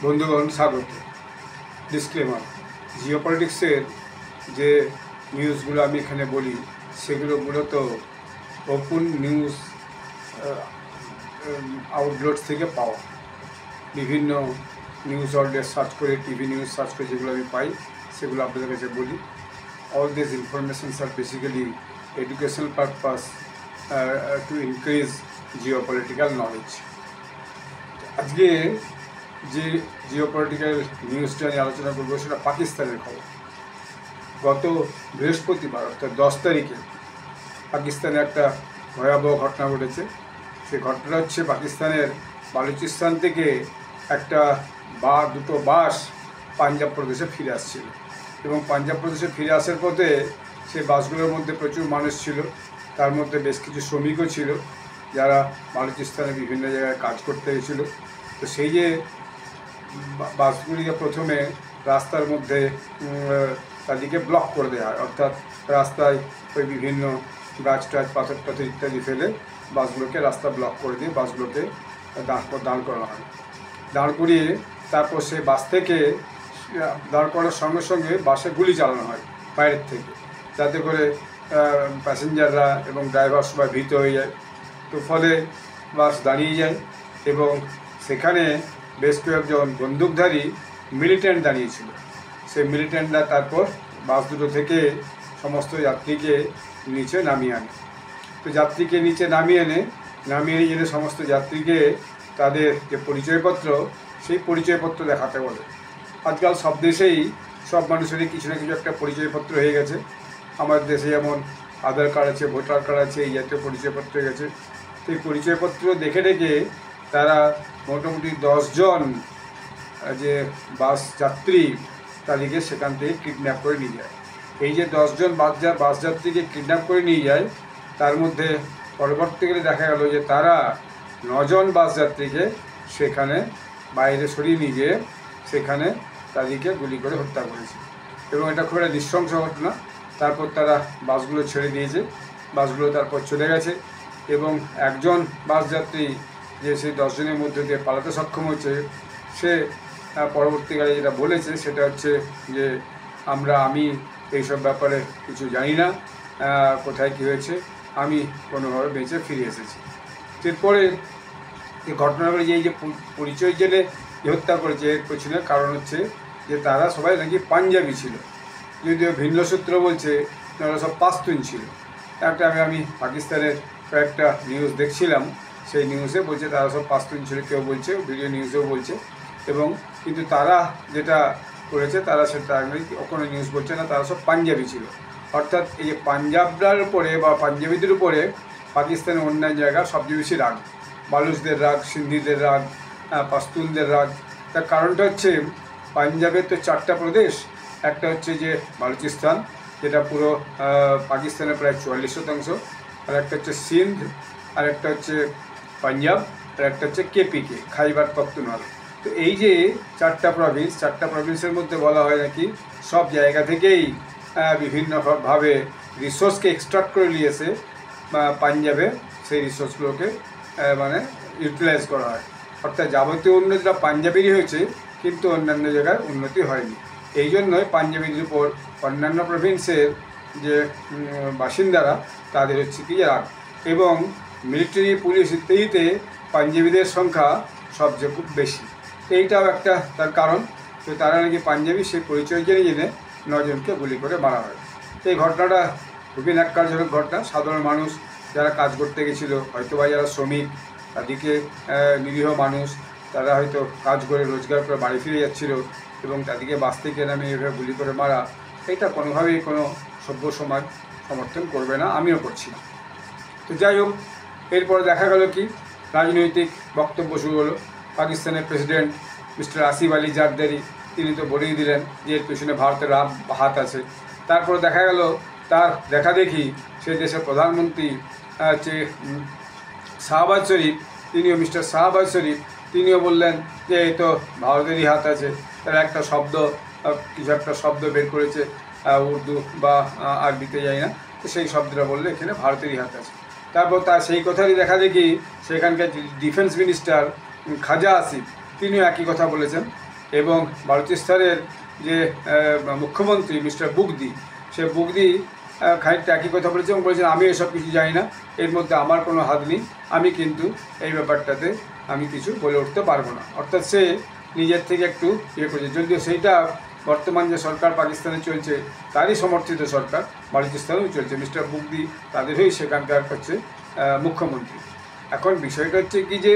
বন্ধুগণ স্বাগত। ডিসক্লেমার, জিওপলিটিক্সের যে নিউজগুলো আমি এখানে বলি সেগুলো মূলত ওপেন নিউজ আউটলেটস থেকে পাওয়া। বিভিন্ন নিউজ আউটলেট সার্চ করে, টিভি নিউজ সার্চ করে যেগুলো আমি পাই সেগুলো আপনাদের কাছে বলি। All this informations are basically educational purpose to increase geopolitical knowledge. আজকে যে জিওপলিটিক্যাল নিউজটা নিয়ে আলোচনা করবো সেটা পাকিস্তানের খবর। গত বৃহস্পতিবার অর্থাৎ 10 তারিখে পাকিস্তানে একটা ভয়াবহ ঘটনা ঘটেছে। সেই ঘটনাটা হচ্ছে পাকিস্তানের বালুচিস্তান থেকে দুটো বাস পাঞ্জাব প্রদেশে ফিরে আসছিল এবং পাঞ্জাব প্রদেশে ফিরে আসার পথে সেই বাসগুলোর মধ্যে প্রচুর মানুষ ছিল। তার মধ্যে বেশ কিছু শ্রমিকও ছিল যারা বালুচিস্তানে বিভিন্ন জায়গায় কাজ করতে গেছিল। তো সেই যে বাসগুলিকে প্রথমে রাস্তার মধ্যে তাদেরকে ব্লক করে দেওয়া হয়, অর্থাৎ রাস্তায় ওই বিভিন্ন গাছ টাছ পাথর টাথর ইত্যাদি ফেলে বাসগুলোকে রাস্তা ব্লক করে দিয়ে বাসগুলোকে দাঁড় করানো হয়। দাঁড় করিয়ে তারপর সেই বাস থেকে দাঁড় করানোর সঙ্গে সঙ্গে বাসে গুলি চালানো হয় বাইরের থেকে, যাতে করে প্যাসেঞ্জাররা এবং ড্রাইভার সবাই ভীত হয়ে যায়। তো ফলে বাস দাঁড়িয়ে যায় এবং সেখানে বেশ কয়েকজন বন্দুকধারী মিলিটেন্ট দাঁড়িয়েছিল। সেই মিলিটেন্টরা তারপর বাস দুটো থেকে সমস্ত যাত্রীকে নিচে নামিয়ে আনে। তো যাত্রীকে নিচে নামিয়ে এনে সমস্ত যাত্রীকে তাদের যে পরিচয়পত্র, সেই পরিচয়পত্র দেখাতে বলে। আজকাল সব দেশেই সব মানুষেরই কিছু না কিছু একটা পরিচয়পত্র হয়ে গেছে। আমাদের দেশে যেমন আধার কার্ড আছে, ভোটার কার্ড আছে, এই জাতীয় পরিচয়পত্র হয়ে গেছে। তো এই পরিচয়পত্র দেখে তারা মোটামুটি 10 জন যে বাস যাত্রী তাদেরকে সেখান থেকে কিডন্যাপ করে নিয়ে যায়। এই যে 10 জন বাস যাত্রীকে কিডন্যাপ করে নিয়ে যায়, তার মধ্যে পরবর্তীকালে দেখা গেল যে তারা 9 জন বাস যাত্রীকে সেখানে বাইরে সরিয়ে নিয়ে গিয়ে সেখানে তাদেরকে গুলি করে হত্যা করেছে এবং এটা খুব একটা নৃশংস ঘটনা। তারপর তারা বাসগুলো ছেড়ে দিয়েছে, বাসগুলো তারপর চলে গেছে এবং একজন বাস যাত্রী যে সেই 10 জনের মধ্যে দিয়ে পালাতে সক্ষম হয়েছে, সে পরবর্তীকালে যেটা বলেছে সেটা হচ্ছে যে আমি এইসব ব্যাপারে কিছু জানি না, কোথায় কী হয়েছে, আমি কোনোভাবে বেঁচে ফিরে এসেছি। এরপরে এই ঘটনাগুলি যে পরিচয় জেনে হত্যা করেছে, এর পেছনে কারণ হচ্ছে যে তারা সবাই নাকি পাঞ্জাবি ছিল, যদিও ভিন্ন সূত্র বলছে তারা সব পাশতুন ছিল। আমি পাকিস্তানের কয়েকটা নিউজ দেখছিলাম, সেই নিউজে বলছে তারা সব পাশতুন ছিল, কেউ বলছে, ভিডিও নিউজেও বলছে। এবং কিন্তু তারা যেটা করেছে তারা সেটা কোনো নিউজ বলছে না, তারা সব পাঞ্জাবি ছিল। অর্থাৎ এই যে পাঞ্জাবরার উপরে বা পাঞ্জাবিদের উপরে পাকিস্তানের অন্যান্য জায়গায় সবচেয়ে বেশি রাগ, বালুচদের রাগ, সিন্ধিদের রাগ, পাশতুনদের রাগ। তার কারণটা হচ্ছে পাঞ্জাবের তো 4টা প্রদেশ। একটা হচ্ছে যে বালুচিস্তান, যেটা পুরো পাকিস্তানের প্রায় 44%, আর একটা হচ্ছে সিন্ধ, আর একটা হচ্ছে পাঞ্জাব, আর একটা হচ্ছে কেপিকে, খাইবার পখতুনখোয়া। তো এই যে 4টা প্রভিন্সের মধ্যে বলা হয় নাকি সব জায়গা থেকেই বিভিন্নভাবে রিসোর্সকে এক্সট্রাক্ট করে নিয়েছে পাঞ্জাবে, সেই রিসোর্সগুলোকে ইউটিলাইজ করা হয়। অর্থাৎ যাবতীয় উন্নতিটা পাঞ্জাবেরই হয়েছে, কিন্তু অন্যান্য জায়গায় উন্নতি হয়নি। এই জন্যই পাঞ্জাবিদের উপর অন্যান্য প্রভিন্সের যে বাসিন্দারা তাদের হচ্ছে কি রাগ, এবং মিলিটারি, পুলিশ ইত্যাদিতে পাঞ্জাবিদের সংখ্যা সবচেয়ে খুব বেশি। এইটাও একটা তার কারণ। তো তারা নাকি পাঞ্জাবি, সেই পরিচয় জেনে 9 জনকে গুলি করে মারা হয়। এই ঘটনাটা খুবই ন্যাক্কারজনক ঘটনা। সাধারণ মানুষ যারা কাজ করতে গেছিলো, হয়তো বা যারা শ্রমিক, তাদেরকে নিরীহ মানুষ, তারা হয়তো কাজ করে রোজগার করে বাড়ি ফিরে যাচ্ছিল এবং তাদেরকে বাস থেকে নামে এভাবে গুলি করে মারা, এটা কোনোভাবেই কোনো সভ্য সমাজ সমর্থন করবে না, আমিও করছি না। তো যাই হোক, এরপরে দেখা গেল কি রাজনৈতিক বক্তব্য শুরু হলো। পাকিস্তানের প্রেসিডেন্ট মিস্টার আসিফ আলী জারদারি, তিনি তো বলেই দিলেন যে এর পেছনে ভারতের হাত আছে। তারপরে দেখা গেল তার দেখি সেই দেশের প্রধানমন্ত্রী হচ্ছে শাহবাজ শরীফ, মিস্টার শাহবাজ শরীফ, তিনিও বললেন যে এই তো ভারতেরই হাত আছে। তারা কিছু একটা শব্দ বের করেছে, উর্দু বা আরবিতে যাই না, তো সেই শব্দটা বললে এখানে ভারতেরই হাত আছে। তারপর সেই কথারই দেখি সেখানকার ডিফেন্স মিনিস্টার খাজা আসিফ, তিনিও একই কথা বলেছেন এবং বালুচিস্তানের যে মুখ্যমন্ত্রী মিস্টার বুগদি, সে বুগদি খানিকটা একই কথা বলেছে এবং বলেছেন আমি এসব কিছু জানি না, এর মধ্যে আমার কোনো হাত নেই, আমি কিন্তু এই ব্যাপারটাতে আমি কিছু বলে উঠতে পারবো না। অর্থাৎ সে নিজের থেকে একটু করেছে, যদিও সেইটা বর্তমান যে সরকার পাকিস্তানে চলছে তারই সমর্থিত সরকার বালুচিস্তানেও চলছে, মিস্টার বুগদি তাদেরই সেখানকার হচ্ছে মুখ্যমন্ত্রী। এখন বিষয়টা হচ্ছে কি যে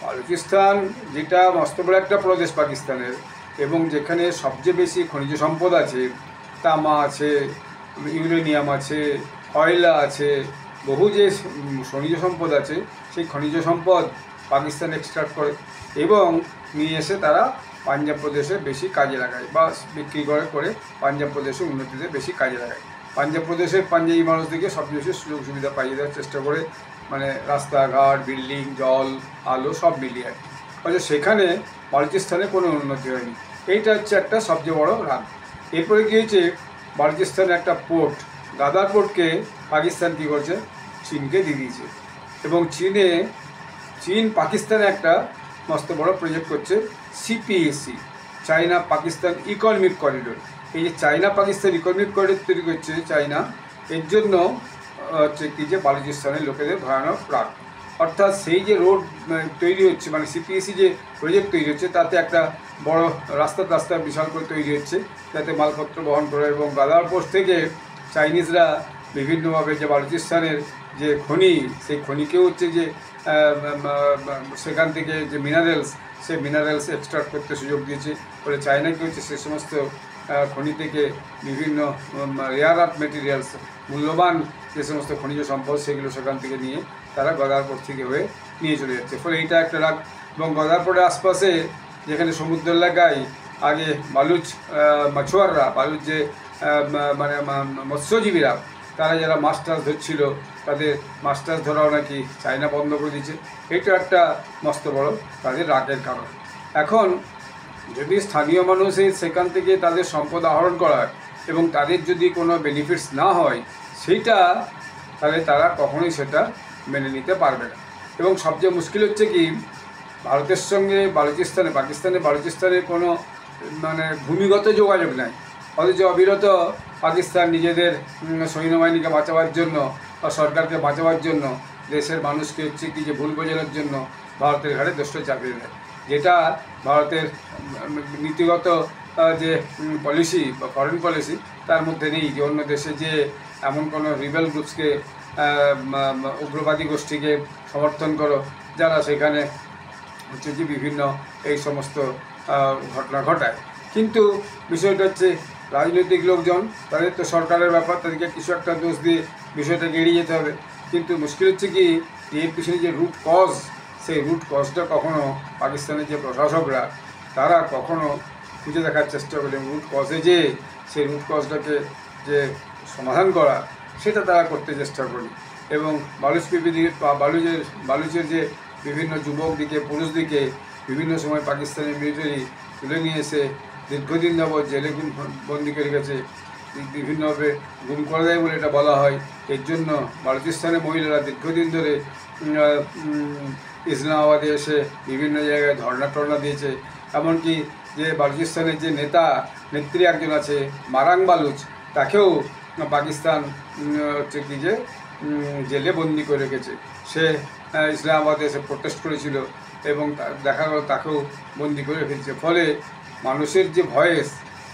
বালুচিস্তান যেটা মস্ত বড় একটা প্রদেশ পাকিস্তানের, এবং যেখানে সবচেয়ে বেশি খনিজ সম্পদ আছে, তামা আছে, ইউরেনিয়াম আছে, কয়লা আছে, বহু যে খনিজ সম্পদ আছে, সেই খনিজ সম্পদ পাকিস্তান এক্সট্রাক্ট করে এবং নিয়ে এসে তারা পাঞ্জাব প্রদেশে বেশি কাজে লাগায় বা বিক্রি করে পাঞ্জাব প্রদেশে উন্নতিতে বেশি কাজে লাগায়। পাঞ্জাব প্রদেশের পাঞ্জাবি মানুষদেরকে সব বেশি সুযোগ সুবিধা পাইয়ে দেওয়ার চেষ্টা করে, মানে রাস্তাঘাট, বিল্ডিং, জল, আলো সব মিলিয়ে। অথচ সেখানে বালুচিস্তানে কোনো উন্নতি হয়নি। এইটা হচ্ছে একটা সবচেয়ে বড় রাগ। এরপরে কী হয়েছে, বালুচিস্তানে একটা পোর্ট, গাদার পোর্টকে পাকিস্তান কী করছে, চীনকে দিয়ে দিয়েছে। এবং চীন পাকিস্তানে একটা মস্ত বড় প্রজেক্ট করছে, CPAC, China Pakistan economic corridor. এই যে চায়না পাকিস্তান ইকোনমিক করিডোর তৈরি করছে চায়না, এর জন্য হচ্ছে কি যে বালুচিস্তানের লোকেদের ভয়ানক রাগ। অর্থাৎ সেই যে রোড তৈরি হচ্ছে, মানে সিপিএসি যে প্রজেক্ট তৈরি হচ্ছে, তাতে একটা বড় রাস্তা বিশাল করে তৈরি হচ্ছে যাতে মালপত্র বহন করে, এবং গাদার পোস্ট থেকে চাইনিজরা বিভিন্নভাবে যে বালুচিস্তানের যে খনি, সেই খনিকেও হচ্ছে যে সেখান থেকে যে মিনারেলস, সেই মিনারেলস এক্সট্রাক্ট করতে সুযোগ দিয়েছে। ফলে চায়নাকে হচ্ছে সে সমস্ত খনি থেকে বিভিন্ন রেয়ার আর্থ মেটেরিয়ালস, মূল্যবান যে সমস্ত খনিজ সম্পদ, সেগুলো সেখান থেকে নিয়ে তারা গদারপুর থেকে হয়ে নিয়ে চলে যাচ্ছে। ফলে এইটা একটা রাগ। এবং গদারপুরের আশপাশে যেখানে সমুদ্র এলাকায় আগে মাছুয়াররা, বালুচ যে মানে মৎস্যজীবীরা, তারা যারা মাছ টাছ ধরছিল, তাদের মাছ টাছ ধরাও নাকি চায়না বন্ধ করে দিচ্ছে। এটা একটা মস্ত বড় তাদের রাগের কারণ। এখন যদি স্থানীয় মানুষের সেখান থেকে তাদের সম্পদ আহরণ করার এবং তাদের যদি কোনো বেনিফিটস না হয়, সেইটা তাহলে তারা কখনোই সেটা মেনে নিতে পারবে না। এবং সবচেয়ে মুশকিল হচ্ছে কি, ভারতের সঙ্গে বালুচিস্তানের কোনো মানে ভূমিগত যোগাযোগ নাই, অথচ অবিরত পাকিস্তান নিজেদের সৈন্যবাহিনীকে বাঁচাবার জন্য বা সরকারকে বাঁচাবার জন্য, দেশের মানুষকে হচ্ছে কি যে ভুল বোঝানোর জন্য ভারতের ঘাড়ে দোষটা চাপিয়ে দেয়, যেটা ভারতের নীতিগত যে পলিসি বা ফরেন পলিসি তার মধ্যে নেই। যে অন্য দেশে যে এমন কোনো রিবেল গ্রুপসকে, উগ্রবাদী গোষ্ঠীকে সমর্থন করো, যারা সেখানে হচ্ছে যে বিভিন্ন এই সমস্ত ঘটনা ঘটায়। কিন্তু বিষয়টা হচ্ছে রাজনৈতিক লোকজন, তাদের তো সরকারের ব্যাপার, তাদেরকে কিছু একটা দোষ দিয়ে বিষয়টাকে এড়িয়ে যেতে হবে। কিন্তু মুশকিল হচ্ছে কি, এর পিছনে যে রুট কজ, সেই রুট কজটা কখনো পাকিস্তানের যে প্রশাসকরা তারা কখনো খুঁজে দেখার চেষ্টা করেন। রুট কজে যে সেই রুট কজটাকে যে সমাধান করা, সেটা তারা করতে চেষ্টা করি। এবং বালুচের যে বিভিন্ন যুবক দিকে, পুরুষ দিকে বিভিন্ন সময় পাকিস্তানের মিলিটারি তুলে নিয়ে এসে দীর্ঘদিন যাবৎ জেলে বন্দি করে গেছে, বিভিন্নভাবে গুম করা যায় বলে এটা বলা হয়। এর জন্য বালুচিস্তানের মহিলারা দীর্ঘদিন ধরে ইসলামাবাদে এসে বিভিন্ন জায়গায় ধর্ণা দিয়েছে। এমনকি যে বালুচিস্তানের যে নেত্রী একজন আছে, মারাং বালুচ, তাকেও পাকিস্তান হচ্ছে কি যে জেলে বন্দি করে রেখেছে। সে ইসলামাবাদে এসে প্রোটেস্ট করেছিল এবং দেখা গেল তাকেও বন্দি করে রেখেছে। ফলে মানুষের যে ভয়েস,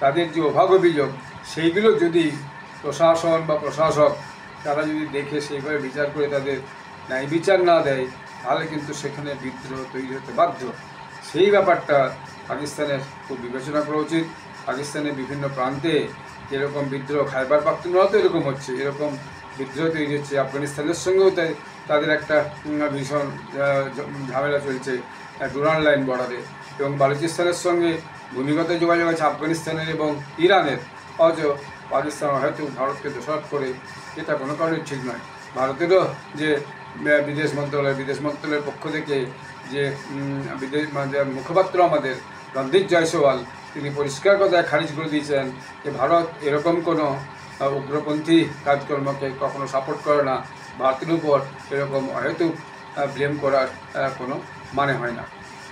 তাদের যে অভাব অভিযোগ, সেইগুলো যদি প্রশাসন বা প্রশাসক তারা যদি দেখে সেইভাবে বিচার করে তাদের ন্যায় বিচার না দেয়, তাহলে কিন্তু সেখানে বিদ্রোহ তৈরি হতে বাধ্য। সেই ব্যাপারটা পাকিস্তানের খুব বিবেচনা করা উচিত। পাকিস্তানের বিভিন্ন প্রান্তে যেরকম বিদ্রোহ, খাইবার পাখতুনখোয়াতে এরকম হচ্ছে, এরকম বিদ্রোহ তৈরি হচ্ছে। আফগানিস্তানের সঙ্গেও তাদের একটা ভীষণ ঝামেলা চলছে ডুরান্ড লাইন বর্ডারে। এবং বালুচিস্তানের সঙ্গে ভূমিগত যোগাযোগ আছে আফগানিস্তানের এবং ইরানের, অথচ পাকিস্তান হয়তো ভারতকে দোষারোপ করে, এটা কোনো কারণে ঠিক নয়। ভারতেরও যে বিদেশ মন্ত্রণালয়ের পক্ষ থেকে যে মুখপাত্র আমাদের রণদীপ জয়সওয়াল, তিনি পরিষ্কার কথায় খারিজ করে দিয়েছেন যে ভারত এরকম কোনো উগ্রপন্থী কাজকর্মকে কখনো সাপোর্ট করে না, ভারতের উপর এরকম অহেতুক ব্লেম করার কোনো মানে হয় না।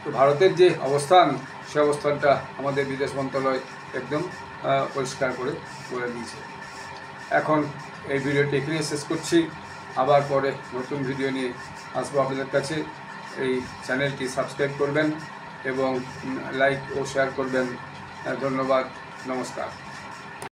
তো ভারতের যে অবস্থান, সে অবস্থানটা আমাদের বিদেশ মন্ত্রণালয় একদম পরিষ্কার করে বলে দিয়েছে। এখন এই ভিডিওটি এখানে শেষ করছি। আবার পরে নতুন ভিডিও নিয়ে আসবো আপনাদের কাছে। এই চ্যানেলটি সাবস্ক্রাইব করবেন এবং লাইক ও শেয়ার করবেন। ধন্যবাদ, নমস্কার।